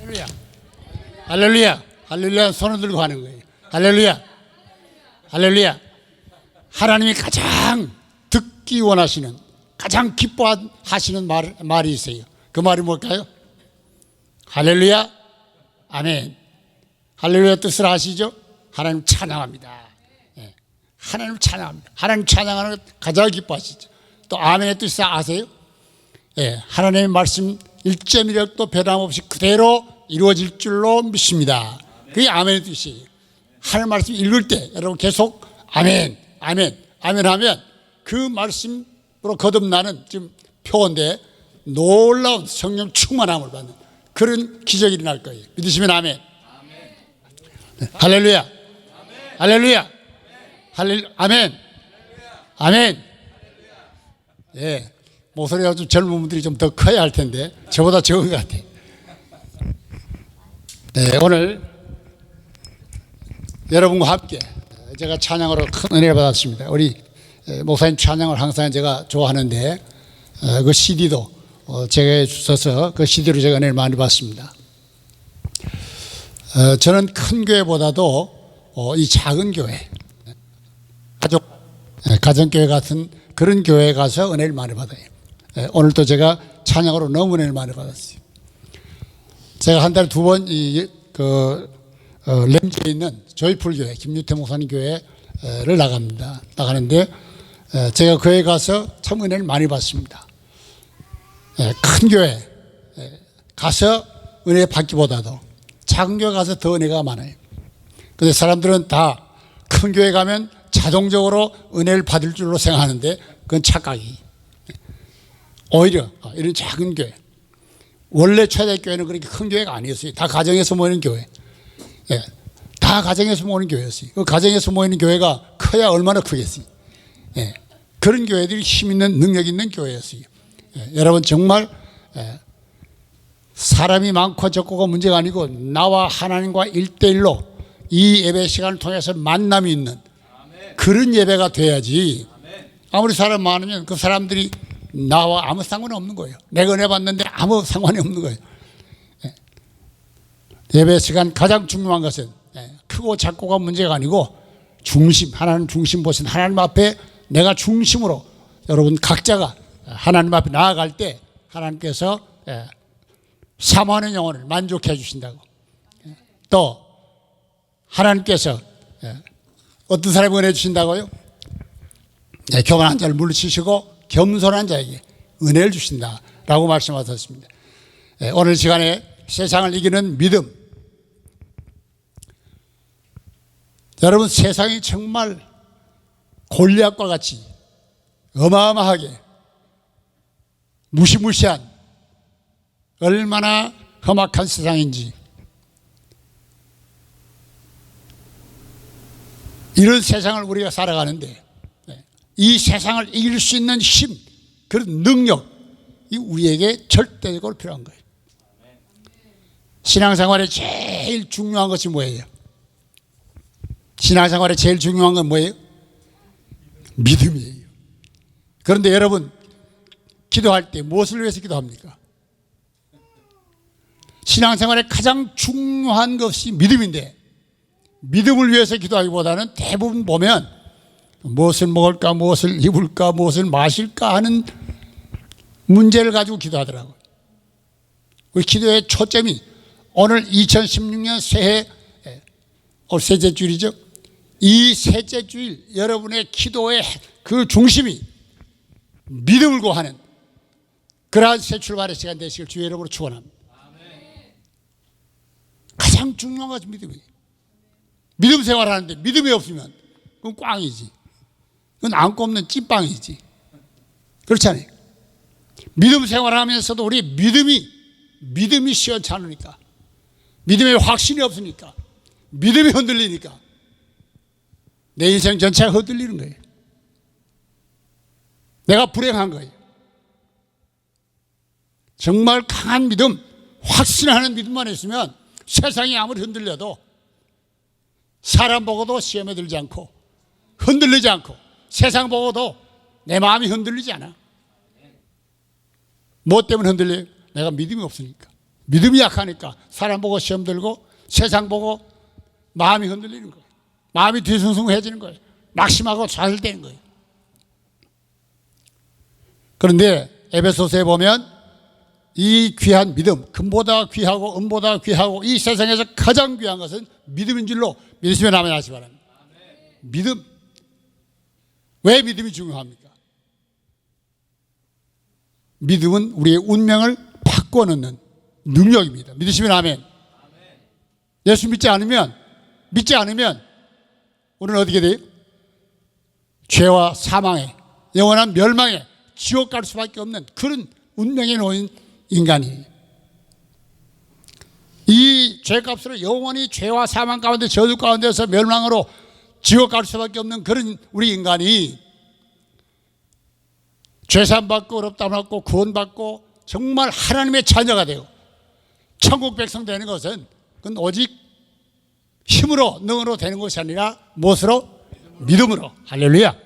할렐루야. 할렐루야. 할렐루야. 손을 들고 하는 거예요. 할렐루야. 할렐루야. 하나님이 가장 듣기 원하시는, 가장 기뻐하시는 말이 있어요. 그 말이 뭘까요? 할렐루야. 아멘. 할렐루야 뜻을 아시죠? 하나님 찬양합니다. 예. 하나님 찬양합니다. 하나님 찬양하는 것 가장 기뻐하시죠. 또 아멘의 뜻을 아세요? 예. 하나님의 말씀 1.1획도 변함없이 그대로 이루어질 줄로 믿습니다. 그게 아멘의 뜻이에요. 하나님 말씀 읽을 때 여러분 계속 아멘, 아멘, 아멘 하면 그 말씀으로 거듭나는 지금 표현데 놀라운 성령 충만함을 받는 그런 기적이 일어날 거예요. 믿으시면 아멘. 네. 할렐루야. 할렐루야. 할렐루야. 아멘. 아멘. 예. 목소리가 좀 젊은 분들이 좀 더 커야 할 텐데 저보다 적은 것 같아요. 네, 오늘 여러분과 함께 제가 찬양으로 큰 은혜를 받았습니다. 우리 목사님 찬양을 항상 제가 좋아하는데 그 CD도 제가 주셔서 그 CD로 제가 은혜를 많이 받습니다. 저는 큰 교회보다도 이 작은 교회, 가정교회 같은 그런 교회에 가서 은혜를 많이 받아요. 오늘도 제가 찬양으로 너무 은혜를 많이 받았어요. 제가 한 달에 2번 램지에 있는 조이풀 교회, 김유태 목사님 교회를 나가는데 제가 교회 가서 참 은혜를 많이 받습니다. 큰 교회 가서 은혜 받기보다도 작은 교회 가서 더 은혜가 많아요. 근데 사람들은 다 큰 교회 가면 자동적으로 은혜를 받을 줄로 생각하는데 그건 착각이. 오히려 이런 작은 교회, 원래 초대교회는 그렇게 큰 교회가 아니었어요. 다 가정에서 모이는 교회. 예, 다 가정에서 모이는 교회였어요. 그 가정에서 모이는 교회가 커야 얼마나 크겠어요. 예, 그런 교회들이 힘 있는, 능력 있는 교회였어요. 예, 여러분 정말 사람이 많고 적고가 문제가 아니고 나와 하나님과 1대1로 이 예배 시간을 통해서 만남이 있는 그런 예배가 돼야지. 아무리 사람 많으면 그 사람들이 나와 아무 상관이 없는 거예요. 내가 은혜 받는데 아무 상관이 없는 거예요. 예배 시간 가장 중요한 것은 크고 작고가 문제가 아니고 중심, 하나님 중심 보신 하나님 앞에 내가 중심으로 여러분 각자가 하나님 앞에 나아갈 때 하나님께서 사모하는 영혼을 만족해 주신다고. 또 하나님께서 어떤 사람이 은혜 주신다고요? 교만한 자를 물리치시고 겸손한 자에게 은혜를 주신다라고 말씀하셨습니다. 오늘 시간에 세상을 이기는 믿음. 여러분 세상이 정말 골리앗과 같이 어마어마하게 무시무시한 얼마나 험악한 세상인지 이런 세상을 우리가 살아가는데 이 세상을 이길 수 있는 힘, 그런 능력이 우리에게 절대적으로 필요한 거예요. 신앙생활에 제일 중요한 것이 뭐예요? 신앙생활에 제일 중요한 건 뭐예요? 믿음이에요. 그런데 여러분 기도할 때 무엇을 위해서 기도합니까? 신앙생활에 가장 중요한 것이 믿음인데 믿음을 위해서 기도하기보다는 대부분 보면 무엇을 먹을까, 무엇을 입을까, 무엇을 마실까 하는 문제를 가지고 기도하더라고요. 우리 기도의 초점이 오늘 2016년 새해, 셋째 주일이죠. 이 셋째 주일 여러분의 기도의 그 중심이 믿음을 구하는 그러한 새 출발의 시간 되시길 주의 이름으로 축원합니다. 가장 중요한 것은 믿음이에요. 믿음 생활하는데 믿음이 없으면 그건 꽝이지. 그건 안고 없는 찐빵이지. 그렇잖아요. 믿음 생활하면서도 우리 믿음이 시원치 않으니까, 믿음에 확신이 없으니까, 믿음이 흔들리니까 내 인생 전체가 흔들리는 거예요. 내가 불행한 거예요. 정말 강한 믿음, 확신하는 믿음만 있으면 세상이 아무리 흔들려도 사람 보고도 시험에 들지 않고 흔들리지 않고 세상 보고도 내 마음이 흔들리지 않아. 뭐 때문에 흔들려요? 내가 믿음이 없으니까. 믿음이 약하니까 사람 보고 시험 들고 세상 보고 마음이 흔들리는 거예요. 마음이 뒤숭숭해지는 거예요. 낙심하고 좌절되는 거예요. 그런데 에베소서에 보면 이 귀한 믿음, 금보다 귀하고 은보다 귀하고 이 세상에서 가장 귀한 것은 믿음인 줄로 믿으시면 아멘 하시기 바랍니다. 믿음. 왜 믿음이 중요합니까? 믿음은 우리의 운명을 바꿔놓는 능력입니다. 믿으시면 아멘. 예수 믿지 않으면 우리는 어떻게 돼요? 죄와 사망에, 영원한 멸망에, 지옥 갈 수밖에 없는 그런 운명에 놓인 인간이에요. 이 죄값으로 영원히 죄와 사망 가운데, 저주 가운데서 멸망으로 지옥 갈 수밖에 없는 그런 우리 인간이 죄사함받고 어렵다 받고 구원받고 정말 하나님의 자녀가 되고 천국 백성 되는 것은 그건 오직 힘으로 능으로 되는 것이 아니라 무엇으로? 믿음으로. 할렐루야.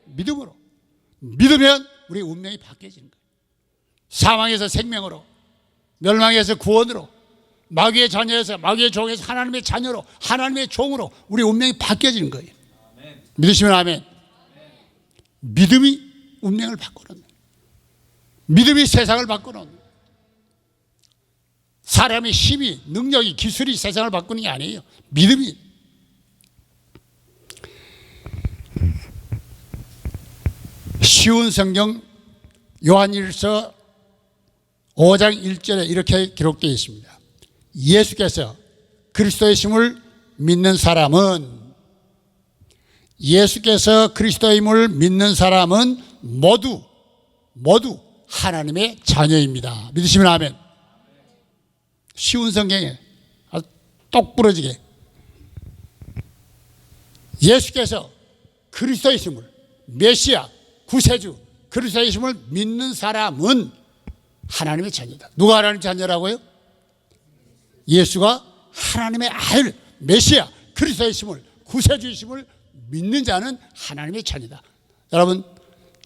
믿음으로. 믿으면 우리 운명이 바뀌어지는 거예요. 사망에서 생명으로, 멸망에서 구원으로, 마귀의 자녀에서, 마귀의 종에서 하나님의 자녀로, 하나님의 종으로 우리 운명이 바뀌어지는 거예요. 믿으시면 아멘. 믿음이 운명을 바꾸는, 믿음이 세상을 바꾸는, 사람의 힘이, 능력이, 기술이 세상을 바꾸는 게 아니에요. 믿음이. 쉬운 성경 요한일서 5장 1절에 이렇게 기록되어 있습니다. 예수께서 그리스도의 심을 믿는 사람은, 예수께서 그리스도의 힘을 믿는 사람은 모두 하나님의 자녀입니다. 믿으시면 아멘. 쉬운 성경에 아주 똑 부러지게 예수께서 그리스도의 힘을, 메시아, 구세주, 그리스도의 힘을 믿는 사람은 하나님의 자녀다. 누가 하나님의 자녀라고요? 예수가 하나님의 아들, 메시아, 그리스도의 힘을, 구세주의 힘을 믿는 자는 하나님의 자녀다. 여러분,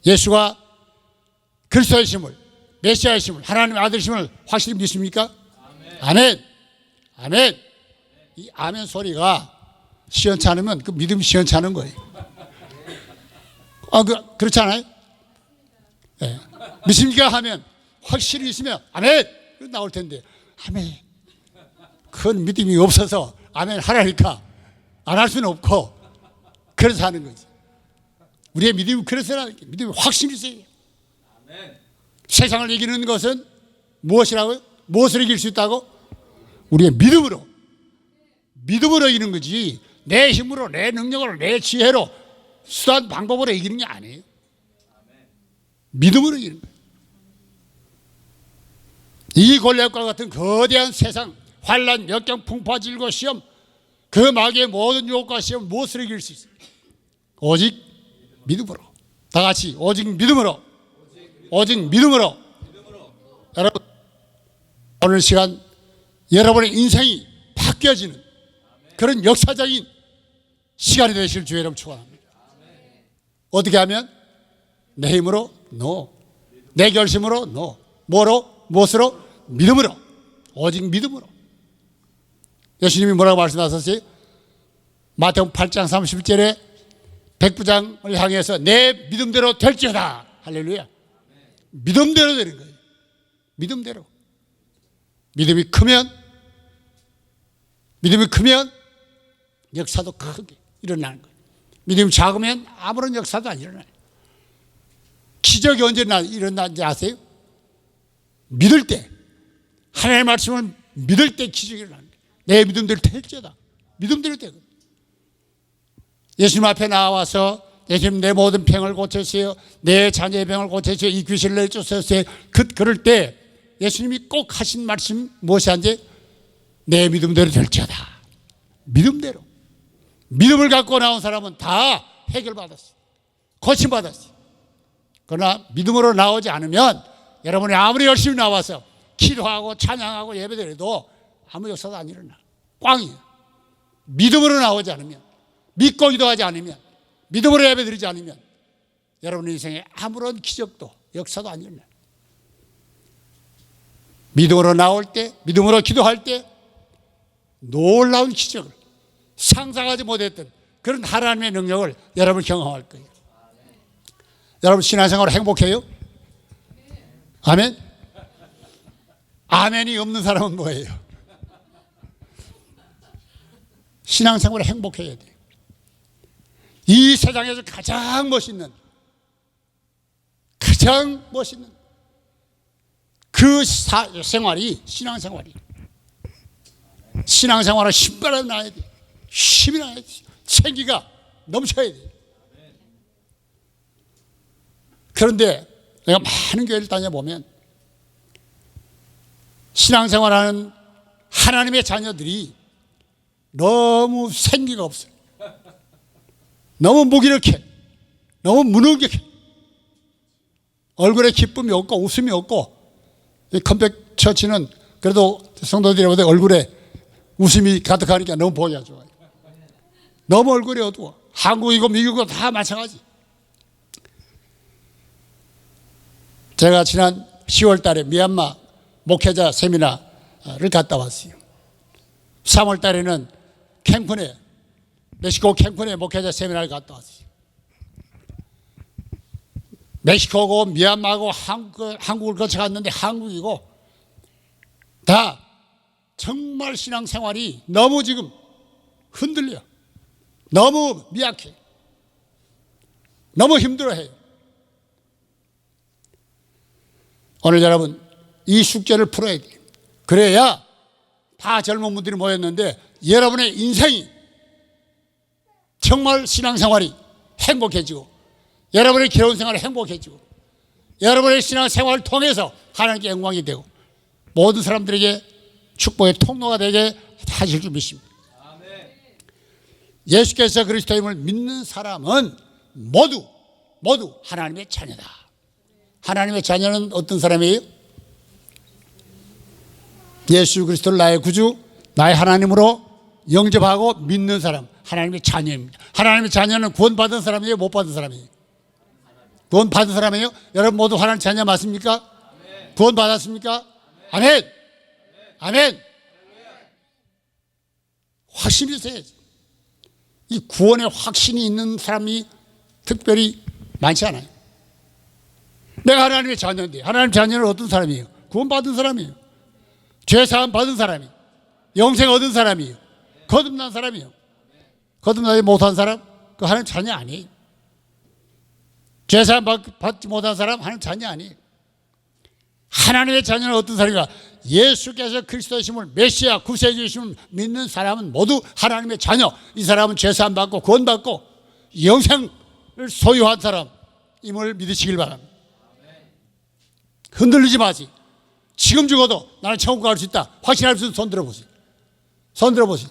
예수가 그리스도의 힘을, 메시아의 힘을, 하나님의 아들의 힘을 확실히 믿습니까? 아멘. 아멘. 이 아멘 소리가 시원치 않으면 그 믿음이 시원치 않은 거예요. 그렇지 않아요? 네. 믿습니까? 하면 확실히 있으면 아멘 나올 텐데, 아멘 그건 믿음이 없어서 아멘 하라니까 안 할 수는 없고, 그래서 하는 거지. 우리의 믿음이 그래서라는 게, 믿음이 확실히 있어요. 세상을 이기는 것은 무엇이라고요? 무엇을 이길 수 있다고? 우리의 믿음으로 이기는 거지, 내 힘으로, 내 능력으로, 내 지혜로, 수단 방법으로 이기는 게 아니에요. 믿음으로 이기는 거예요. 이 골리앗과 같은 거대한 세상, 환난, 역경, 풍파, 질고, 시험, 그 마귀의 모든 유혹과 시험, 무엇을 이길 수 있어요? 오직 믿음으로. 다 같이 오직 믿음으로. 오직 믿음으로. 여러분, 오늘 시간 여러분의 인생이 바뀌어지는 그런 역사적인 시간이 되실 주의 이름 축원합니다. 어떻게 하면? 내 힘으로? No. 내 결심으로? No. 뭐로? 무엇으로? 믿음으로. 오직 믿음으로. 예수님이 뭐라고 말씀하셨어요? 마태복음 8장 30절에 백부장을 향해서 내 믿음대로 될지어다. 할렐루야. 믿음대로 되는 거예요. 믿음대로. 믿음이 크면 역사도 크게 일어나는 거예요. 믿음이 작으면 아무런 역사도 안 일어나요. 기적이 언제 일어나는지 아세요? 믿을 때, 하나님의 말씀을 믿을 때 기적이 일어나는 거예요. 내 믿음대로 될지어다. 믿음대로 되거든요. 예수님 앞에 나와서 예수님 내 모든 병을 고쳐주세요, 내 자녀의 병을 고쳐주세요, 이 귀신을 내쫓으세요. 그럴 때 예수님이 꼭 하신 말씀 무엇이 한지? 내 믿음대로 될지어다. 믿음대로. 믿음을 갖고 나온 사람은 다 해결받았어요. 고침받았어요. 그러나 믿음으로 나오지 않으면 여러분이 아무리 열심히 나와서 기도하고 찬양하고 예배드려도 아무 역사도 안 일어나. 꽝이에요. 믿음으로 나오지 않으면, 믿고 기도하지 않으면, 믿음으로 예배드리지 않으면 여러분의 인생에 아무런 기적도 역사도 안 일어나요. 믿음으로 나올 때, 믿음으로 기도할 때 놀라운 기적을 상상하지 못했던 그런 하나님의 능력을 여러분 경험할 거예요. 여러분 신앙생활 행복해요? 아멘? 아멘이 없는 사람은 뭐예요? 신앙생활 행복해야 돼요. 이 세상에서 가장 멋있는 그 생활이 신앙생활이에요. 신앙생활은 신바람 나야 돼. 힘이 나야 돼. 생기가 넘쳐야 돼. 그런데 내가 많은 교회를 다녀보면 신앙생활하는 하나님의 자녀들이 너무 생기가 없어요. 너무 무기력해. 너무 무능력해. 얼굴에 기쁨이 없고 웃음이 없고, 이 컴백 처치는 그래도 성도들이 얼굴에 웃음이 가득하니까 너무 보기가 좋아요. 너무 얼굴이 어두워. 한국이고 미국이고 다 마찬가지. 제가 지난 10월 달에 미얀마 목회자 세미나를 갔다 왔어요. 3월 달에는 캔쿤에, 멕시코 캔쿤에 목회자 세미나를 갔다 왔어요. 멕시코고 미얀마고 한국을 거쳐갔는데 한국이고 다 정말 신앙생활이 너무 지금 흔들려. 너무 미약해. 너무 힘들어해요. 오늘 여러분 이 숙제를 풀어야 돼요. 그래야 다 젊은 분들이 모였는데 여러분의 인생이 정말 신앙생활이 행복해지고 여러분의 결혼 생활이 행복해지고 여러분의 신앙생활을 통해서 하나님께 영광이 되고 모든 사람들에게 축복의 통로가 되게 하실 줄 믿습니다. 예수께서 그리스도임을 믿는 사람은 모두 하나님의 자녀다. 하나님의 자녀는 어떤 사람이에요? 예수 그리스도를 나의 구주, 나의 하나님으로 영접하고 믿는 사람, 하나님의 자녀입니다. 하나님의 자녀는 구원받은 사람이에요? 못 받은 사람이에요? 구원받은 사람이에요? 여러분 모두 하나님 자녀 맞습니까? 구원받았습니까? 아멘. 아멘. 확신이 있어야지. 이 구원에 확신이 있는 사람이 특별히 많지 않아요. 내가 하나님의 자녀인데, 하나님의 자녀는 어떤 사람이에요? 구원받은 사람이에요. 죄사함 받은 사람이에요. 영생 얻은 사람이에요. 거듭난 사람이에요. 거듭나지 못한 사람, 그 하나님 자녀 아니에요. 죄사함 받지 못한 사람, 하나님 자녀 아니에요. 하나님의 자녀는 어떤 사람인가? 예수께서 그리스도이심을 메시아 구세주이심을 믿는 사람은 모두 하나님의 자녀. 이 사람은 죄사함 받고 구원받고 영생을 소유한 사람임을 믿으시길 바랍니다. 흔들리지 마시. 지금 죽어도 나는 천국 갈 수 있다 확신할 수 있으면 손 들어보세요. 손 들어보세요.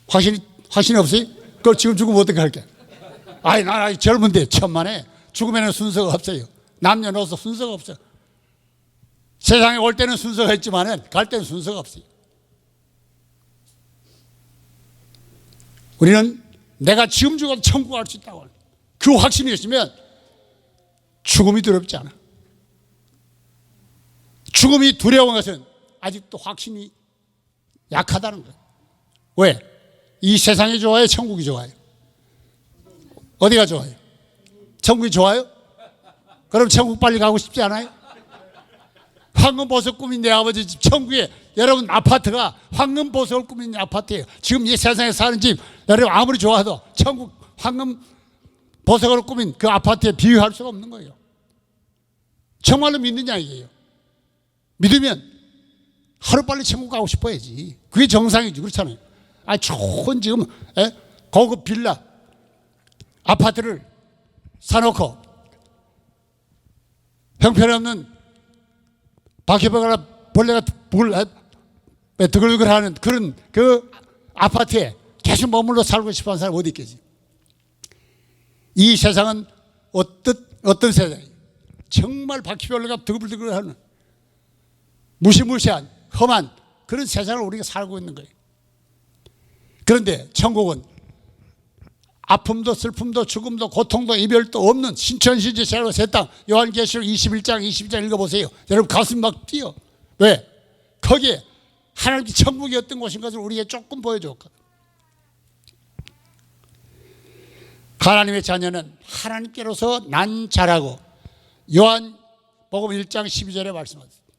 확신이 없어요? 그걸 지금 죽으면 어떻게 할게? 아이, 난 아직 젊은데 천만에 죽으면 순서가 없어요. 남녀노소 순서가 없어요. 세상에 올 때는 순서가 있지만 갈 때는 순서가 없어요. 우리는 내가 지금 죽어도 천국 갈 수 있다고 그 확신이 있으면 죽음이 두렵지 않아. 죽음이 두려운 것은 아직도 확신이 약하다는 거예요. 왜? 이 세상이 좋아요? 천국이 좋아요? 어디가 좋아요? 천국이 좋아요? 그럼 천국 빨리 가고 싶지 않아요? 황금보석 꾸민 내 아버지 집 천국에 여러분 아파트가 황금보석을 꾸민 아파트예요. 지금 이 세상에 사는 집 여러분 아무리 좋아도 천국 황금보석으로 꾸민 그 아파트에 비교할 수가 없는 거예요. 정말로 믿느냐 이게요. 믿으면 하루빨리 천국 가고 싶어야지. 그게 정상이지. 그렇잖아요. 좋은 지금 고급 빌라 아파트를 사놓고 형편없는 바퀴벌레가 벌레가 드글드글하는 그런 그 아파트에 계속 머물러 살고 싶어하는 사람이 어디 있겠지. 이 세상은 어떤 세상이에요? 정말 바퀴벌레가 드글드글하는 무시무시한 험한 그런 세상을 우리가 살고 있는 거예요. 그런데 천국은 아픔도 슬픔도 죽음도 고통도 이별도 없는 신천지지 새로 새 땅. 요한계시록 21장 22장 읽어보세요. 여러분 가슴 막 뛰어. 왜? 거기에 하나님의 천국이 어떤 곳인 것을 우리에게 조금 보여줬거든. 하나님의 자녀는 하나님께로서 난 자라고 요한복음 1장 12절에 말씀하셨습니다.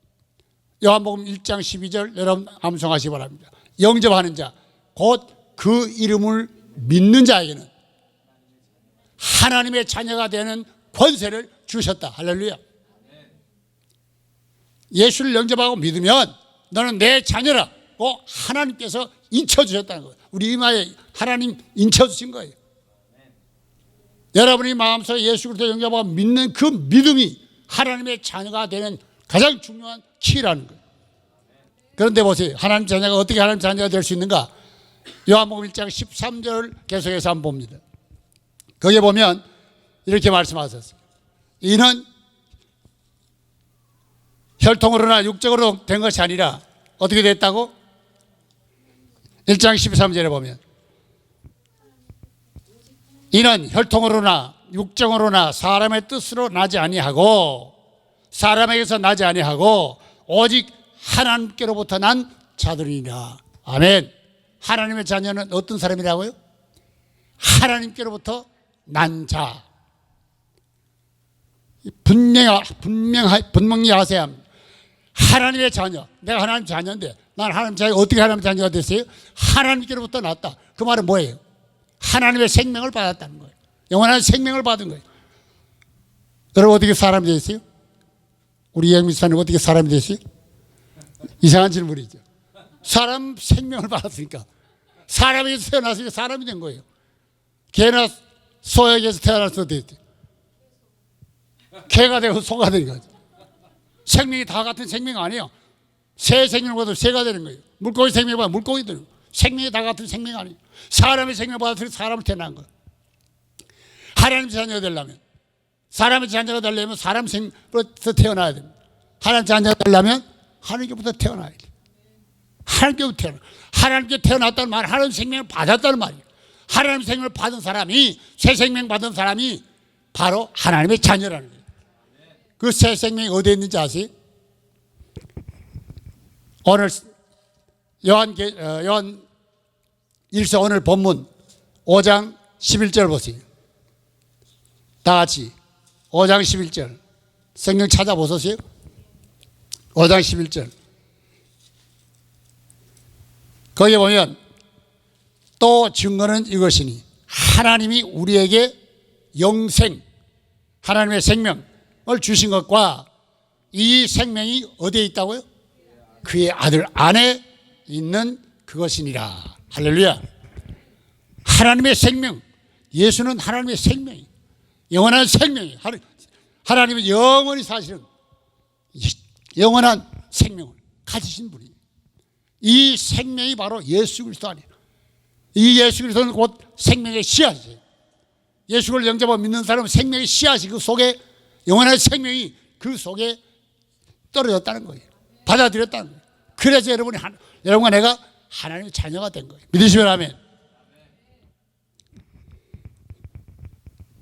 요한복음 1장 12절 여러분 암송하시기 바랍니다. 영접하는 자, 곧 그 이름을 믿는 자에게는 하나님의 자녀가 되는 권세를 주셨다. 할렐루야. 예수를 영접하고 믿으면 너는 내 자녀라고 하나님께서 인쳐주셨다는 거예요. 우리 이마에 하나님 인쳐주신 거예요. 여러분이 마음속에 예수 그리스도 영접하고 믿는 그 믿음이 하나님의 자녀가 되는 가장 중요한 키라는 거예요. 그런데 보세요. 하나님 자녀가 어떻게 하나님 자녀가 될 수 있는가? 요한복음 1장 13절 계속해서 한번 봅니다. 거기에 보면 이렇게 말씀하셨어요. 이는 혈통으로나 육적으로 된 것이 아니라 어떻게 됐다고? 1장 13절에 보면 이는 혈통으로나 육정으로나 사람의 뜻으로 나지 아니하고 사람에게서 나지 아니하고 오직 하나님께로부터 난 자들이니라. 아멘. 하나님의 자녀는 어떤 사람이라고요? 하나님께로부터 난 자. 분명히 아셔야 합니다. 하나님의 자녀. 내가 하나님 자녀인데 난 하나님 자녀 어떻게 하나님 자녀가 됐어요? 하나님께로부터 났다. 그 말은 뭐예요? 하나님의 생명을 받았다는 거예요. 영원한 생명을 받은 거예요. 여러분 어떻게 사람이 되었어요? 우리 예미사님 어떻게 사람이 되었어요? 이상한 질문이죠. 사람 생명을 받았으니까 사람에게서 태어났으니까 사람이 된 거예요. 개나 소에게서 태어나서 됐대. 개가 되고 소가 되는 거죠. 생명이 다 같은 생명 아니에요. 새 생명을 받아도 새가 되는 거예요. 물고기 생명을 받아도 물고기 되는 거예요. 생명이 다 같은 생명 아니에요. 사람의 생명을 받아서 사람을 태어난 거예요. 하나님의 자녀가 되려면 사람의 자녀가 되려면 사람 생부터 태어나야 됩니다. 하나님의 자녀가 되려면 하나님께부터 태어나야 돼요. 하나님께부터 태어나. 하나님께 태어났다는 말은 하나님 생명을 받았다는 말이에요. 하나님 생명을 받은 사람이 새 생명 받은 사람이 바로 하나님의 자녀라는 거예요. 그 새 생명이 어디에 있는지 아세요? 오늘 요한 1서 오늘 본문 5장 11절 보세요. 다 같이 5장 11절 성경 찾아보세요. 5장 11절 거기에 보면 또 증거는 이것이니 하나님이 우리에게 영생 하나님의 생명을 주신 것과 이 생명이 어디에 있다고요? 그의 아들 안에 있는 그것이니라. 할렐루야. 하나님의 생명, 예수는 하나님의 생명이 영원한 생명이 하나님은 영원히 사시는 영원한 생명을 가지신 분이에요. 이 생명이 바로 예수 그리스도 아니에요. 이 예수 그리스도는 곧 생명의 씨앗이에요. 예수를 영접하고 믿는 사람은 생명의 씨앗이 그 속에 영원한 생명이 그 속에 떨어졌다는 거예요. 받아들였다는 거예요. 그래서 여러분과 내가 하나님의 자녀가 된 거예요. 믿으시면 아멘.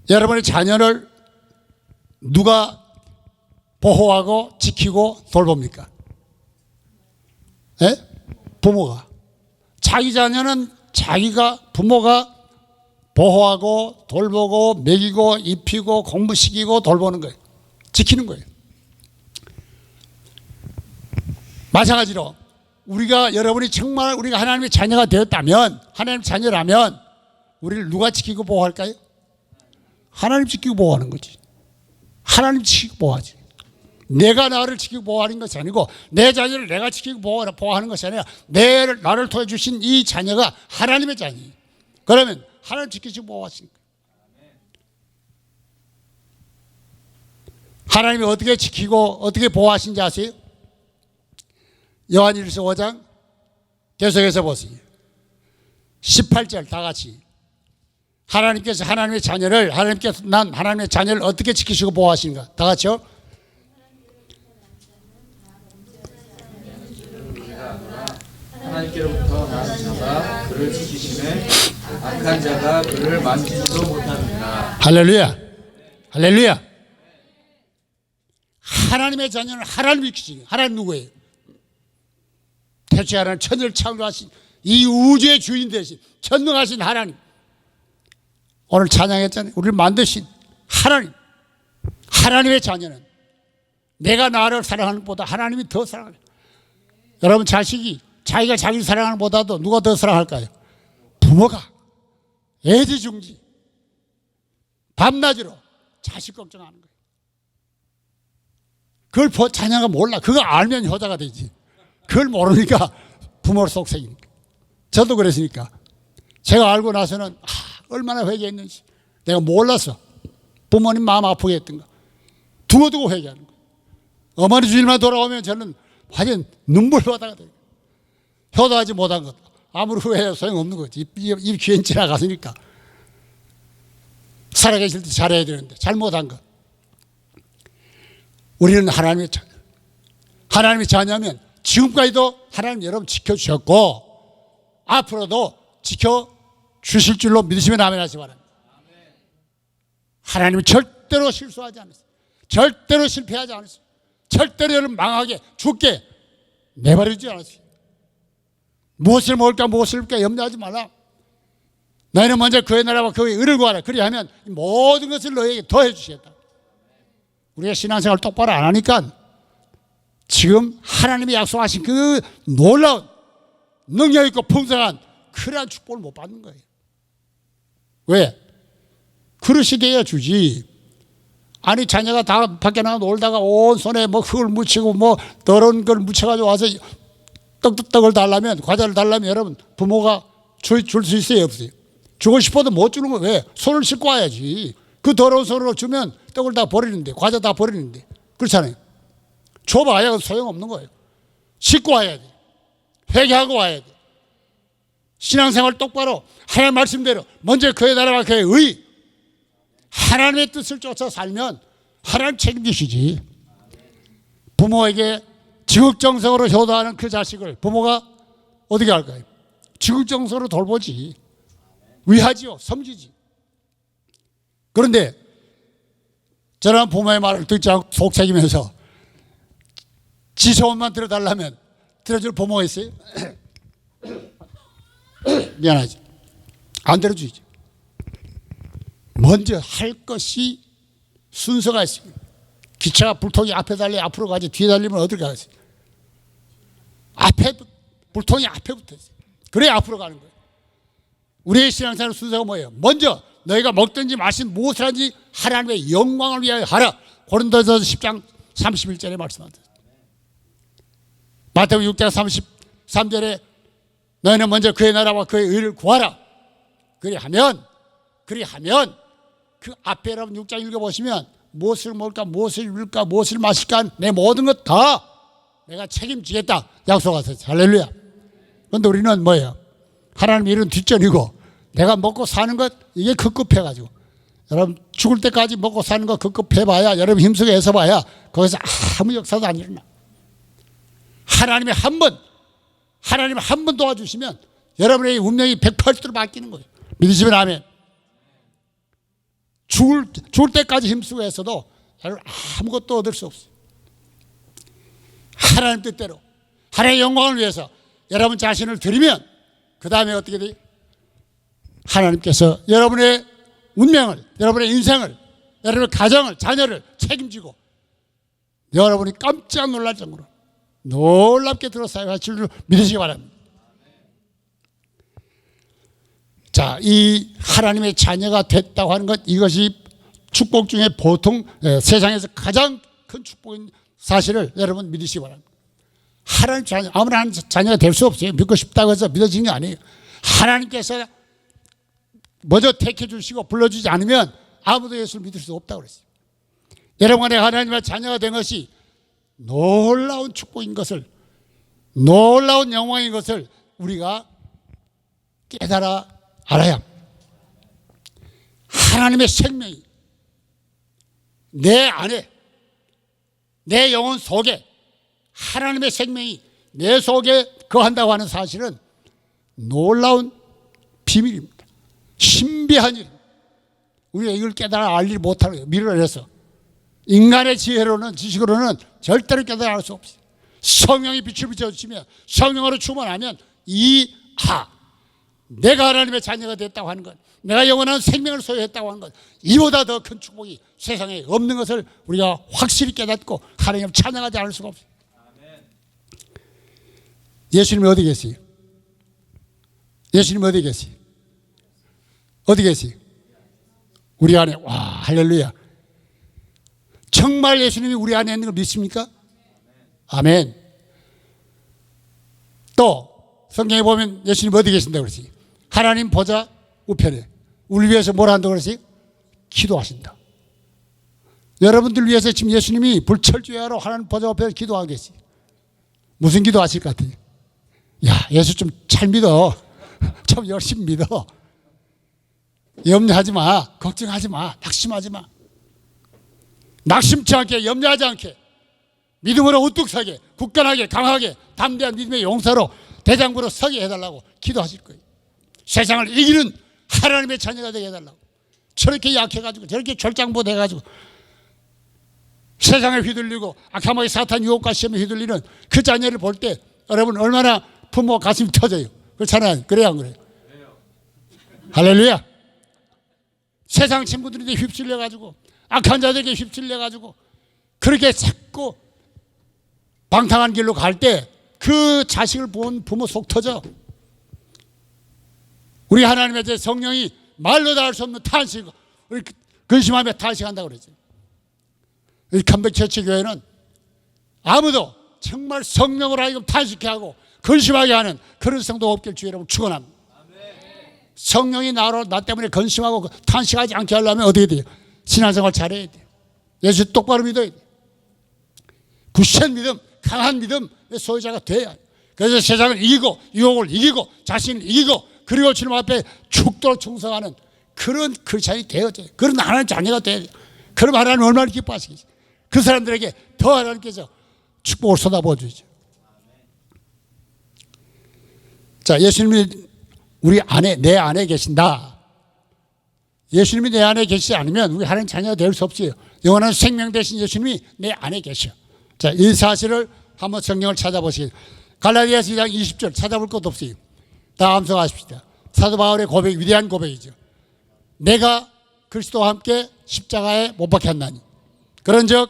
여러분의 자녀를 누가 보호하고 지키고 돌봅니까? 예? 부모가. 자기 자녀는 자기가 부모가 보호하고 돌보고 먹이고 입히고 공부시키고 돌보는 거예요. 지키는 거예요. 마찬가지로 여러분이 정말 우리가 하나님의 자녀가 되었다면 하나님 자녀라면 우리를 누가 지키고 보호할까요? 하나님 지키고 보호하는 거지. 하나님 지키고 보호하지. 내가 나를 지키고 보호하는 것이 아니고 내 자녀를 내가 지키고 보호하는 것이 아니라 나를 통해 주신 이 자녀가 하나님의 자녀예요. 그러면 하나님 지키시고 보호하시니까. 하나님이 어떻게 지키고 어떻게 보호하신지 아세요? 요한일서 5장 계속해서 보세요. 18절 다 같이. 하나님께서 난 하나님의 자녀를 어떻게 지키시고 보호하시는가? 다 같이요. 하나님께로부터 난 자가 그를 지키심에 악한 자가 그를 만지지도 못하느니라. 할렐루야. 할렐루야. 하나님의 자녀는 하나님이 지키시는. 하나님 누구예요? 태초에 천을 창조하신 이 우주의 주인 되신 전능하신 하나님, 오늘 찬양했잖아요. 우리를 만드신 하나님, 하나님의 자녀는 내가 나를 사랑하는 것보다 하나님이 더 사랑해요. 여러분, 자식이 자기가 자기를 사랑하는 것보다도 누가 더 사랑할까요? 부모가 애지중지 밤낮으로 자식 걱정하는 거예요. 그걸 자녀가 몰라. 그거 알면 효자가 되지. 그걸 모르니까 부모 속색이니까. 저도 그랬으니까. 제가 알고 나서는 얼마나 회개했는지. 내가 몰라서 부모님 마음 아프게 했던가. 두고두고 회개하는 거예요. 어머니 주일만 돌아오면 저는 완전 눈물바다가 돼요. 효도하지 못한 것. 아무리 후회해도 소용없는 거지. 입 귀엔 지나갔으니까. 살아계실 때 잘해야 되는데 잘못한 것. 우리는 하나님의 자녀. 하나님의 자녀면 지금까지도 하나님 여러분 지켜주셨고 앞으로도 지켜주실 줄로 믿으시면 아멘 하시기 바랍니다. 하나님은 절대로 실수하지 않았어요. 절대로 실패하지 않았어요. 절대로 여러분 망하게 죽게 내버리지 않았어요. 무엇을 먹을까 무엇을 입을까 염려하지 말라. 너희는 먼저 그의 나라와 그의 의를 구하라. 그리하면 모든 것을 너희에게 더해 주시겠다. 우리가 신앙생활 똑바로 안 하니까 지금 하나님이 약속하신 그 놀라운 능력 있고 풍성한 그러한 축복을 못 받는 거예요. 왜? 그릇이 돼야 주지. 아니 자녀가 다 밖에 나가 놀다가 온 손에 뭐 흙을 묻히고 뭐 더러운 걸 묻혀가지고 와서 떡을 달라면, 과자를 달라면 여러분 부모가 줄 수 있어요 없어요? 주고 싶어도 못 주는 거예요. 왜? 손을 씻고 와야지. 그 더러운 손으로 주면 떡을 다 버리는데, 과자 다 버리는데. 그렇잖아요. 줘봐야 소용없는 거예요. 씻고 와야 돼. 회개하고 와야 돼. 신앙생활 똑바로 하나님 말씀대로 먼저 그의 나라와 그의 의, 하나님의 뜻을 쫓아 살면 하나님 책임지시지. 부모에게 지극정성으로 효도하는 그 자식을 부모가 어떻게 할까요? 지극정성으로 돌보지. 위하지요. 섬기지. 그런데 저는 부모의 말을 듣지 않고 속삭이면서 지 소원만 들어달라면 들어줄 부모가 있어요? 미안하지. 안 들어주지. 먼저 할 것이 순서가 있습니다. 기차가 불통이 앞에 달려 앞으로 가지 뒤에 달리면 어딜 가겠어요? 앞에 불통이 앞에 붙어 있어요. 그래야 앞으로 가는 거예요. 우리의 신앙생활 순서가 뭐예요? 먼저 너희가 먹든지 마신 무엇을 하든지 하나님의 영광을 위하여 하라. 고린도전서 10장 31절에 말씀합니다. 마태복음 6장 33절에 너희는 먼저 그의 나라와 그의 의를 구하라. 그리하면 그 앞에 여러분 6장 읽어보시면 무엇을 먹을까 무엇을 입을까 무엇을 마실까 내 모든 것 다 내가 책임지겠다 약속하셨어요. 할렐루야. 그런데 우리는 뭐예요? 하나님 일은 뒷전이고 내가 먹고 사는 것 이게 급급해가지고 여러분 죽을 때까지 먹고 사는 거 급급해봐야 여러분 힘쓰게 해서 봐야 거기서 아무 역사도 안 일어나. 하나님이 한 번 도와주시면 여러분의 운명이 180도로 바뀌는 거예요. 믿으시면 아멘. 죽을 때까지 힘쓰고 해서도 여러분 아무것도 얻을 수 없어요. 하나님 뜻대로 하나님의 영광을 위해서 여러분 자신을 드리면 그 다음에 어떻게 돼요? 하나님께서 여러분의 운명을, 여러분의 인생을, 여러분의 가정을, 자녀를 책임지고 여러분이 깜짝 놀랄 정도로 놀랍게 들어 사용하실 줄 믿으시기 바랍니다. 자, 이 하나님의 자녀가 됐다고 하는 것, 이것이 축복 중에 보통 세상에서 가장 큰 축복인 사실을 여러분 믿으시기 바랍니다. 하나님 자녀, 아무나 하나님 자녀가 될 수 없어요. 믿고 싶다고 해서 믿어지는 게 아니에요. 하나님께서 먼저 택해 주시고 불러주지 않으면 아무도 예수를 믿을 수 없다고 그랬어요. 여러분의 하나님의 자녀가 된 것이 놀라운 축복인 것을, 놀라운 영광인 것을 우리가 깨달아 알아야 합니다. 하나님의 생명이 내 안에, 내 영혼 속에 하나님의 생명이 내 속에 거한다고 하는 사실은 놀라운 비밀입니다. 신비한 일. 우리가 이걸 깨달아 알지 못하는 거예요. 미련을 해서. 인간의 지혜로는, 지식으로는 절대로 깨달아 알 수 없어요. 성령이 빛을 비춰주시며 성령으로 충만하면 내가 하나님의 자녀가 됐다고 하는 것, 내가 영원한 생명을 소유했다고 하는 것, 이보다 더 큰 축복이 세상에 없는 것을 우리가 확실히 깨닫고 하나님을 찬양하지 않을 수가 없어요. 예수님이 어디 계세요? 예수님이 어디 계세요? 어디 계세요? 우리 안에. 와, 할렐루야. 정말 예수님이 우리 안에 있는 걸 믿습니까? 아멘. 또 성경에 보면 예수님 어디 계신다고 그러지? 하나님 보좌 우편에 우리 위해서 뭘 한다고 그러지? 기도하신다. 여러분들 위해서 지금 예수님이 불철주야로 하나님 보좌 우편에 기도하고 계세요. 무슨 기도하실 것 같아요? 야, 예수 좀 잘 믿어. 좀 열심히 믿어. 염려하지 마. 걱정하지 마. 낙심하지 마. 낙심치 않게, 염려하지 않게, 믿음으로 우뚝 서게, 굳건하게, 강하게, 담대한 믿음의 용사로 대장부로 서게 해달라고 기도하실 거예요. 세상을 이기는 하나님의 자녀가 되게 해달라고. 저렇게 약해가지고, 저렇게 절장부돼가지고 세상에 휘둘리고 악함하게 사탄 유혹과 시험에 휘둘리는 그 자녀를 볼 때 여러분 얼마나 부모 가슴이 터져요. 그렇잖아요. 그래야 안 그래요? 할렐루야. 세상 친구들한테 휩쓸려가지고 악한 자들에게 휩쓸려가지고 그렇게 자꾸 방탕한 길로 갈 때 그 자식을 본 부모 속 터져. 우리 하나님의 제 성령이 말로 다 할 수 없는 탄식, 우리 근심하며 탄식한다고 그러죠. 이 컴백처치교회는 아무도 정말 성령으로 하여금 탄식케 하고 근심하게 하는 그런 성도 없길 주의 이름으로 축원합니다. 성령이 나 때문에 근심하고 탄식하지 않게 하려면 어떻게 돼요? 신앙생활 잘해야 돼요. 예수 똑바로 믿어야 돼요. 굳센 믿음, 강한 믿음의 소유자가 돼야 해요. 그래서 세상을 이기고 유혹을 이기고 자신을 이기고 그리고 주님 앞에 죽도록 충성하는 그런 크리스찬이 되어야 돼요. 그런 하나님 자녀가 돼야 돼요. 그럼 하나님 얼마나 기뻐하시겠어요. 그 사람들에게 더 하나님께서 축복을 쏟아부어 주시죠. 자, 예수님이 우리 안에, 내 안에 계신다. 예수님이 내 안에 계시지 않으면 우리 하나님 자녀가 될 수 없어요. 영원한 생명 되신 예수님이 내 안에 계셔. 자, 이 사실을 한번 성경을 찾아보시겠습니다. 갈라디아서 2장 20절 찾아볼 것도 없어요. 다 암송하십시다. 사도 바울의 고백, 위대한 고백이죠. 내가 그리스도와 함께 십자가에 못 박혔나니 그런즉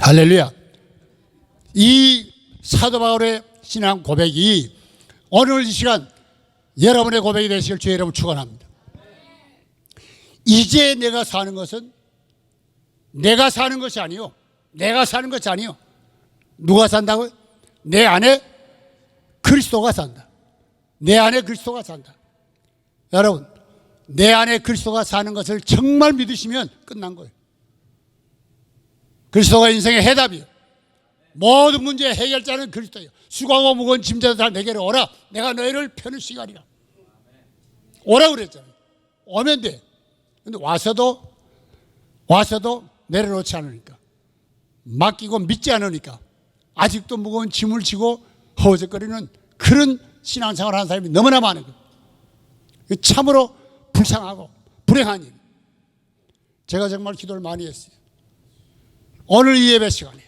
할렐루야. 이 사도 바울의 신앙 고백이 오늘 이 시간 여러분의 고백이 되시길 주의 이름으로 축원합니다. 이제 내가 사는 것은 내가 사는 것이 아니요. 내가 사는 것이 아니요. 누가 산다고요? 내 안에 그리스도가 산다. 내 안에 그리스도가 산다. 여러분, 내 안에 그리스도가 사는 것을 정말 믿으시면 끝난 거예요. 그리스도가 인생의 해답이에요. 모든 문제의 해결자는 그리스도예요. 수고하고 무거운 짐자들 다 내게로 오라. 내가 너희를 편히 쉬게 하리라. 오라 그랬잖아요. 오면 돼. 근데 와서도 내려놓지 않으니까, 맡기고 믿지 않으니까 아직도 무거운 짐을 지고 허우적거리는 그런 신앙생활을 하는 사람이 너무나 많은 거예요. 참으로 불쌍하고 불행한 일. 제가 정말 기도를 많이 했어요. 오늘 이 예배 시간에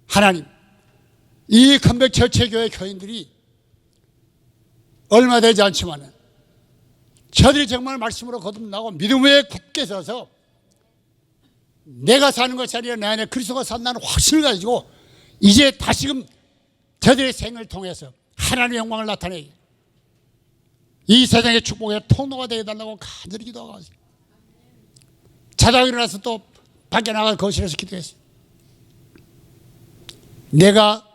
하나님, 이 컴백처치교회 교인들이 얼마 되지 않지만 저들이 정말 말씀으로 거듭나고 믿음 위에 굳게 서서 내가 사는 것이 아니라 내 안에 그리스도가 산다는 확신을 가지고 이제 다시금 저들의 생을 통해서 하나님의 영광을 나타내게, 이 세상의 축복의 통로가 되어달라고 간절히 기도하고 있어요. 자다가 일어나서 또 밖에 나가 거실에서 기도했어요. 내가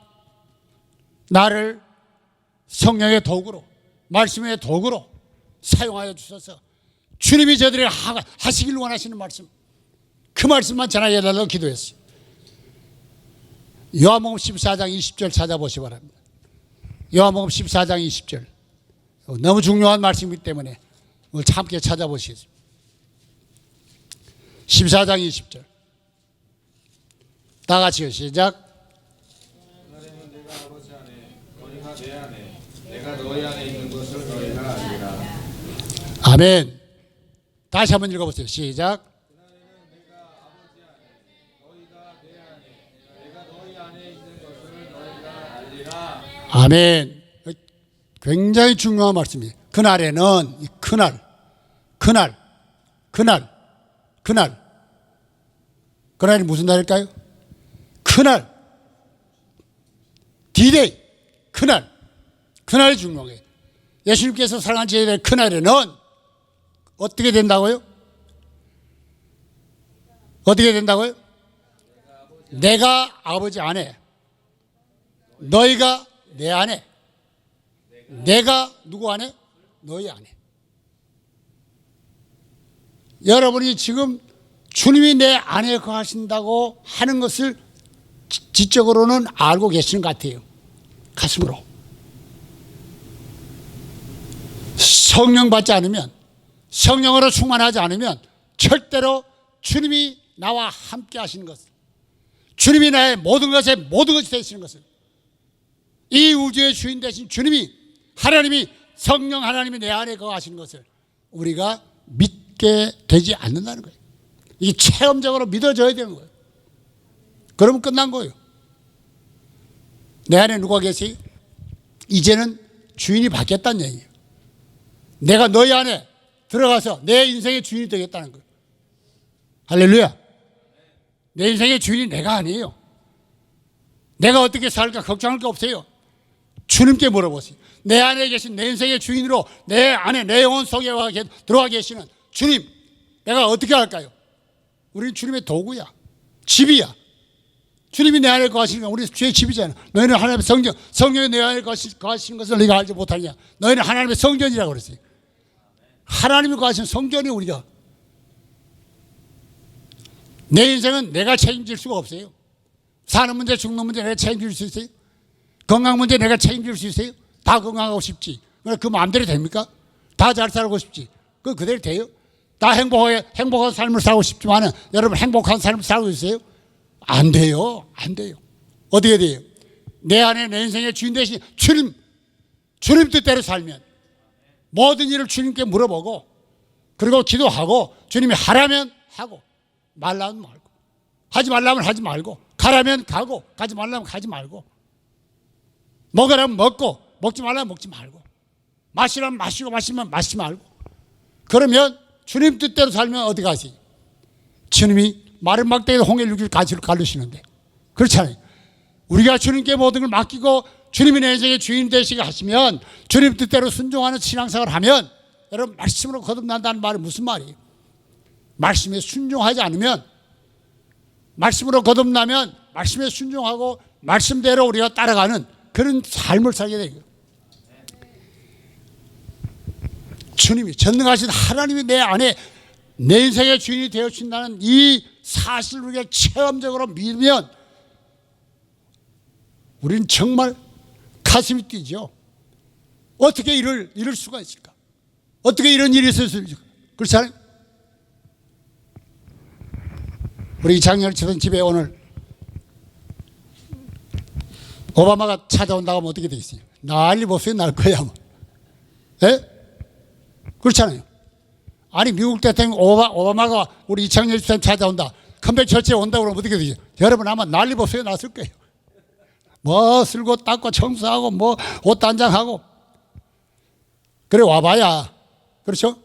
나를 성령의 도구로, 말씀의 도구로 사용하여 주셔서 주님이 저들이 하시길 원하시는 말씀, 그 말씀만 전하게 해달라고 기도했어요. 요한복음 14장 20절 찾아보시기 바랍니다. 요한복음 14장 20절. 너무 중요한 말씀이기 때문에 오늘 함께 찾아보시겠습니다. 14장 20절. 다 같이요. 시작. 하나님은 내가 아버지 안에, 너희가 내 안에, 내가 너희 안에 있는 것을 너희가 알리라. 아멘. 다시 한번 읽어보세요. 시작. 아멘. 굉장히 중요한 말씀이에요. 그날에는 이 그날이 무슨 날일까요? 그날 D-Day 그날이 중요한 거예요. 예수님께서 사랑한 제일의 그날에는 어떻게 된다고요? 어떻게 된다고요? 내가 아버지 안에, 너희가 내 안에, 내가 누구 안에? 너희 안에. 여러분이 지금 주님이 내 안에 거하신다고 하는 것을 지적으로는 알고 계시는 것 같아요. 가슴으로. 성령 받지 않으면, 성령으로 충만하지 않으면 절대로 주님이 나와 함께 하시는 것을, 주님이 나의 모든 것이 되시는 것을, 이 우주의 주인 되신 주님이, 하나님이, 성령 하나님이 내 안에 거하시는 것을 우리가 믿게 되지 않는다는 거예요. 이게 체험적으로 믿어져야 되는 거예요. 그러면 끝난 거예요. 내 안에 누가 계세요? 이제는 주인이 바뀌었다는 얘기예요. 내가 너희 안에 들어가서 내 인생의 주인이 되겠다는 거예요. 할렐루야. 내 인생의 주인이 내가 아니에요. 내가 어떻게 살까 걱정할 게 없어요. 주님께 물어보세요. 내 안에 계신 내 인생의 주인으로 내 안에 내 영혼 속에 들어와 계시는 주님, 내가 어떻게 할까요? 우리는 주님의 도구야. 집이야. 주님이 내 안에 거하시니까 우리 주의 집이잖아. 너희는 하나님의 성전, 성령이 내 안에 거하시는 것을 네가 알지 못하느냐. 너희는 하나님의 성전이라고 그랬어요. 하나님이 거하신 성전이 우리가. 내 인생은 내가 책임질 수가 없어요. 사는 문제, 죽는 문제 내가 책임질 수 있어요? 건강 문제 내가 책임질 수 있어요? 다 건강하고 싶지. 그 마음대로 됩니까? 다 잘 살고 싶지. 그 그대로 돼요? 다 행복한 삶을 살고 싶지만은 여러분 행복한 삶을 살고 있어요? 안 돼요. 안 돼요. 어떻게 돼요? 내 안에 내 인생의 주인 되신 주님 뜻대로 살면 모든 일을 주님께 물어보고 그리고 기도하고 주님이 하라면 하고 말라면 말고 하지 말라면 하지 말고 가라면 가고 가지 말라면 가지 말고 먹으라면 먹고 먹지 말라면 먹지 말고 마시라면 마시고 마시면 마시지 말고 그러면 주님 뜻대로 살면 어디 가세요? 주님이 마른 막대기에 홍해를 육일 가시로 가르시는데 그렇잖아요. 우리가 주님께 모든 걸 맡기고 주님이 내 인생의 주인 되시게 하시면 주님 뜻대로 순종하는 신앙생활을 하면 여러분 말씀으로 거듭난다는 말은 무슨 말이에요? 말씀에 순종하지 않으면 말씀으로 거듭나면 말씀에 순종하고 말씀대로 우리가 따라가는 그런 삶을 살게 돼요. 주님이 전능하신 하나님이 내 안에 내 인생의 주인이 되어주신다는 이 사실을 우리가 체험적으로 믿으면 우리는 정말 가슴이 뛰죠. 어떻게 이럴 수가 있을까? 어떻게 이런 일이 있을 수 있을까? 그렇지 않아요? 우리 이창열 치던 집에 오늘 오바마가 찾아온다고 하면 어떻게 되겠어요? 난리 못소리 날 거야. 뭐. 예? 그렇잖아요. 아니 미국 대통령 오바마가 우리 이창열 집사님 찾아온다. 컴백 철치에 온다고 그러면 어떻게 되죠? 여러분 아마 난리 못소리 났을 거예요. 뭐 쓸고 닦고 청소하고 뭐 옷 단장하고 그래 와봐야 그렇죠?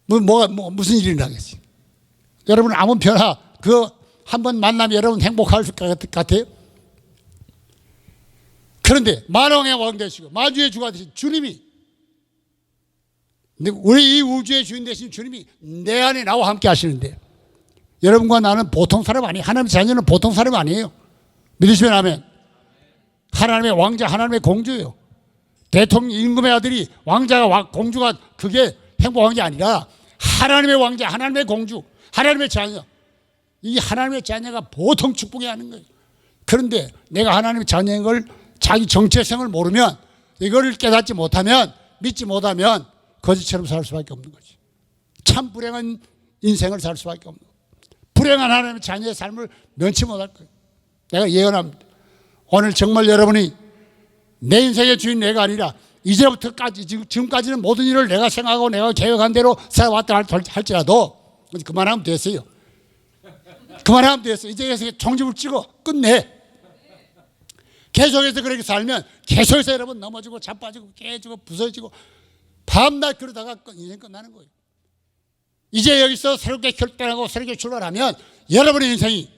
무슨 일이 나겠어요? 여러분 아무 변화 그 한 번 만나면 여러분 행복할 것 같아요? 그런데 만왕의 왕 되시고 마주의 주가 되신 주님이 우리 이 우주의 주인 되신 주님이 내 안에 나와 함께 하시는데 여러분과 나는 보통 사람 아니에요. 하나님의 자녀는 보통 사람 아니에요. 믿으시면 아멘. 하나님의 왕자 하나님의 공주예요. 대통령 임금의 아들이 왕자가 공주가 그게 행복한 게 아니라 하나님의 왕자 하나님의 공주 하나님의 자녀 이 하나님의 자녀가 보통 축복이 아닌 거예요. 그런데 내가 하나님의 자녀인 걸 자기 정체성을 모르면 이걸 깨닫지 못하면 믿지 못하면 거지처럼 살 수밖에 없는 거지. 참 불행한 인생을 살 수밖에 없는 거예요. 불행한 하나님의 자녀의 삶을 면치 못할 거예요. 내가 예언합니다. 오늘 정말 여러분이 내 인생의 주인 내가 아니라 이제부터까지 지금까지는 모든 일을 내가 생각하고 내가 계획한 대로 살아왔다 할지라도 그만하면 됐어요. 그만하면 됐어요. 이제 여기서 종집을 찍어 끝내. 계속해서 그렇게 살면 계속해서 여러분 넘어지고 자빠지고 깨지고 부서지고 밤낮 그러다가 인생 끝나는 거예요. 이제 여기서 새롭게 결단하고 새롭게 출발하면 여러분의 인생이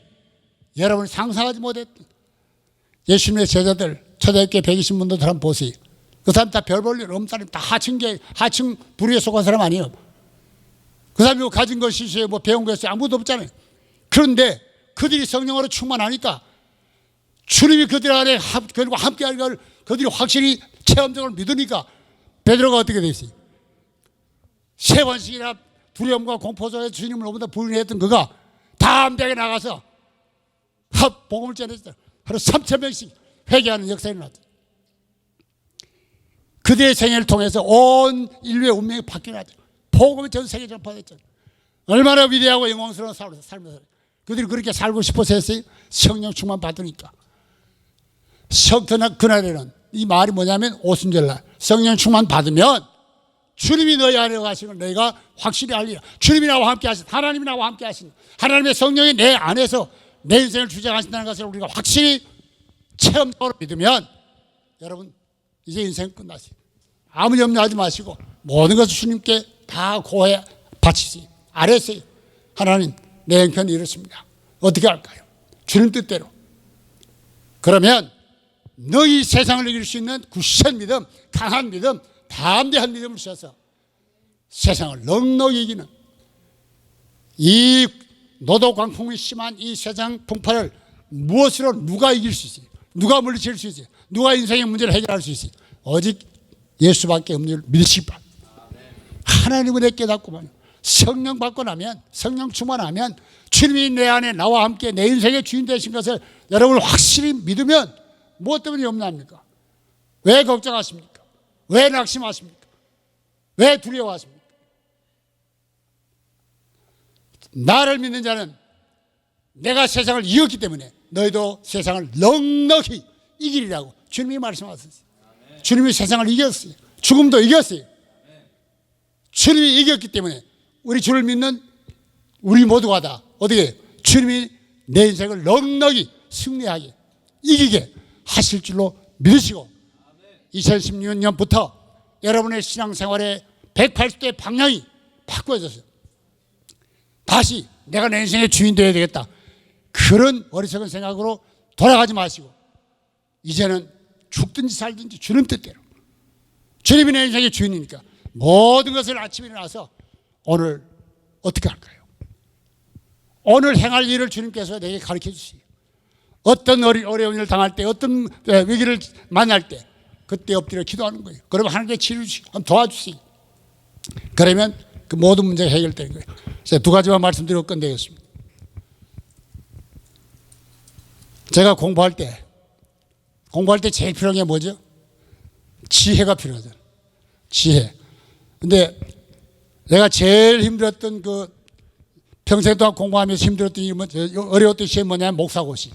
여러분이 상상하지 못했던 예수님의 제자들 초대교회 120분들 한번 보세요. 그 사람 다 별 볼 일 없는 사람, 다 하층 부류에 속한 사람 아니에요. 그 사람이 가진 것이 있어요, 뭐 배운 것이 아무도 없잖아요. 그런데 그들이 성령으로 충만하니까 주님이 그들 안에 그리고 함께하는 걸 그들이 확실히 체험적으로 믿으니까 베드로가 어떻게 됐어요? 3번씩이나 두려움과 공포 속에 주님을 너무나 부인했던 그가 담대하게 나가서 복음을 전했어요. 하루 3,000명씩 회개하는 역사가 일어났다. 그들의 생애를 통해서 온 인류의 운명이 바뀌어났죠. 복음이 전 세계 전파됐죠. 얼마나 위대하고 영광스러운 삶을 살면서 그들이 그렇게 살고 싶어서 했어요. 성령 충만 받으니까. 그날에는 이 말이 뭐냐면 오순절날 성령 충만 받으면 주님이 너희 안에 가시는 너희가 확실히 알리라. 주님이 나와 함께 하신 하나님이 나와 함께 하신 하나님의 성령이 내 안에서 내 인생을 주장하신다는 것을 우리가 확실히 체험적으로 믿으면 여러분 이제 인생 끝났어요. 아무 염려하지 마시고 모든 것을 주님께 다 고해 바치세요. 아뢰세요. 하나님 내 형편이 이렇습니다. 어떻게 할까요? 주님 뜻대로. 그러면 너희 세상을 이길 수 있는 굳센 믿음, 강한 믿음, 담대한 믿음을 주셔서 세상을 넉넉히 이기는 이 노도 광풍이 심한 이 세상 풍파를 무엇으로 누가 이길 수 있어요? 누가 물리칠 수 있어요? 누가 인생의 문제를 해결할 수 있어요? 오직 예수밖에 없는 줄 믿으시기 바랍니다. 하나님을 깨닫고만 성령 받고 나면 성령 충만하면 주님이 내 안에 나와 함께 내 인생의 주인 되신 것을 여러분 확실히 믿으면 무엇 때문에 염려합니까? 왜 걱정하십니까? 왜 낙심하십니까? 왜 두려워하십니까? 나를 믿는 자는 내가 세상을 이겼기 때문에 너희도 세상을 넉넉히 이기리라고 주님이 말씀하셨어요. 주님이 세상을 이겼어요. 죽음도 이겼어요. 주님이 이겼기 때문에 우리 주를 믿는 우리 모두가 다 어떻게 주님이 내 인생을 넉넉히 승리하게 이기게 하실 줄로 믿으시고 2016년부터 여러분의 신앙생활의 180도의 방향이 바꿔졌어요. 다시 내가 내 인생의 주인 되어야 되겠다. 그런 어리석은 생각으로 돌아가지 마시고 이제는 죽든지 살든지 주님 뜻대로 주님이 내 인생의 주인이니까 모든 것을 아침에 일어나서 오늘 어떻게 할까요? 오늘 행할 일을 주님께서 내게 가르쳐 주세요. 어떤 어려운 일을 당할 때 어떤 위기를 만날 때 그때 엎드려 기도하는 거예요. 그러면 하나님께 치료 주시고 한번 도와주세요. 그러면 그 모든 문제가 해결되는 거예요. 제가 두 가지만 말씀드리고 끝내겠습니다. 제가 공부할 때 제일 필요한 게 뭐죠? 지혜가 필요하죠. 지혜. 근데 내가 제일 힘들었던 그 평생 동안 공부하면서 힘들었던 어려웠던 시험이 뭐냐면 목사고시.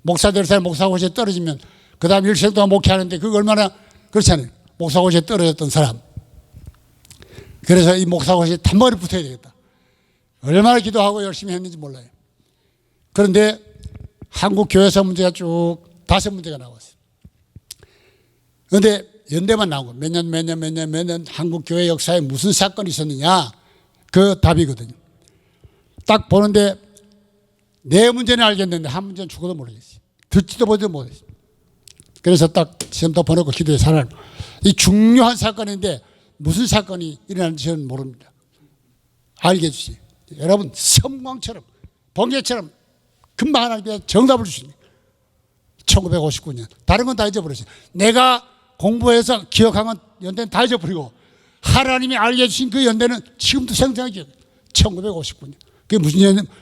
목사들 사람 목사고시에 떨어지면 그 다음 일생 동안 목회하는데 그거 얼마나 그렇잖아요. 목사고시에 떨어졌던 사람. 그래서 이 목사고시에 단번에 붙어야 되겠다. 얼마나 기도하고 열심히 했는지 몰라요. 그런데 한국 교회사 문제가 쭉 5문제가 나왔어요. 그런데 연대만 나오고 몇 년 한국 교회 역사에 무슨 사건이 있었느냐 그 답이거든요. 딱 보는데 4문제는 알겠는데 한 문제는 죽어도 모르겠어요. 듣지도 보지도 못했어요. 그래서 딱 시험도 보내고 기도해서 하나님 이 중요한 사건인데 무슨 사건이 일어나는지 저는 모릅니다. 알게 해주세요. 여러분 섬광처럼 번개처럼 금방 하나님께 정답을 주십니다. 1959년 다른 건 다 잊어버렸어요. 내가 공부해서 기억한 건 연대는 다 잊어버리고 하나님이 알게 해주신 그 연대는 지금도 생생하게 1959년 그게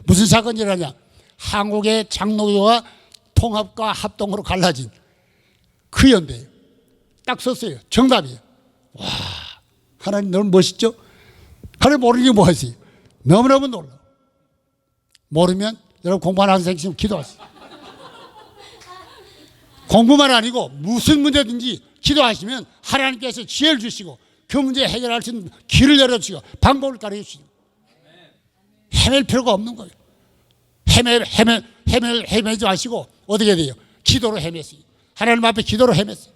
무슨 사건이 일어나냐. 한국의 장로교가 통합과 합동으로 갈라진 그 연대예요. 딱 썼어요. 정답이에요. 와, 하나님 너무 멋있죠? 하나님 모르는 게 뭐가 있어요? 너무너무 놀라. 모르면 여러분 공부하는 학생 지금 기도하세요. 공부만 아니고 무슨 문제든지 기도하시면 하나님께서 지혜를 주시고 그 문제 해결할 수 있는 길을 열어주시고 방법을 가르쳐주시고 헤맬 필요가 없는 거예요. 헤매지 마시고 어떻게 돼요? 기도로 헤맸어요. 하나님 앞에 기도로 헤맸어요.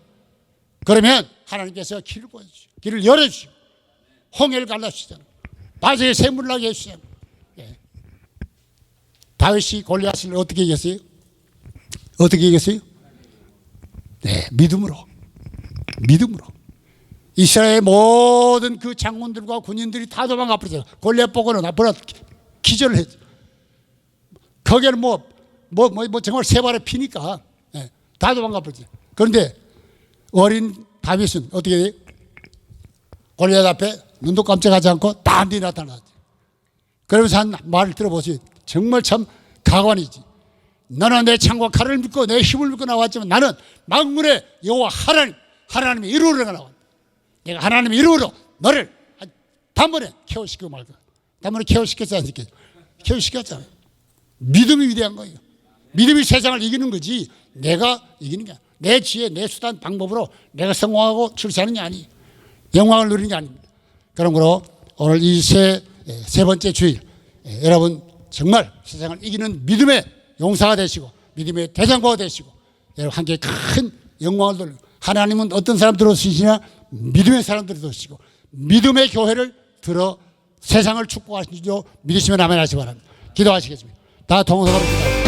그러면 하나님께서 길을 보여주시고 길을 열어주시고 홍해를 갈라주시잖아요. 바다에 샘물 나게 해주시잖아요. 예. 다윗이 골리앗을 어떻게 이겼어요? 어떻게 이겼어요? 네, 믿음으로. 이스라엘 모든 그 장군들과 군인들이 다 도망가 버렸어요. 골리앗 보고는 나보다 기절을 했죠. 거기는 정말 세 발에 피니까 다 도망가 버렸어요. 그런데 어린 다윗은 어떻게 돼요? 골리앗 앞에 눈도 깜짝하지 않고 단디 나타났죠. 그러면서 한 말을 들어보세요. 정말 참 가관이지. 너는 내 창과 칼을 믿고 내 힘을 믿고 나왔지만 나는 만군의 여호와 하나님의 이루어가 나왔다. 내가 하나님의 이루어로 너를 단번에 케어시키고 말고 단번에 케어시켰지 않습니까? 케어시켰잖아요. 믿음이 위대한 거예요. 믿음이 세상을 이기는 거지 내가 이기는 게 아니야. 내 지혜, 내 수단, 방법으로 내가 성공하고 출세하는 게 아니에요. 영광을 누리는 게 아닙니다. 그러므로 오늘 이 세 번째 주일 여러분 정말 세상을 이기는 믿음의 용사가 되시고 믿음의 대장부가 되시고 여러분 함께 큰 영광을 돌리고 하나님은 어떤 사람들을 쓰시냐? 믿음의 사람들을 쓰시고 믿음의 교회를 들어 세상을 축복하시는 줄 믿으시면 아멘 하시기 바랍니다. 기도하시겠습니다. 다 동서로 기도합니다.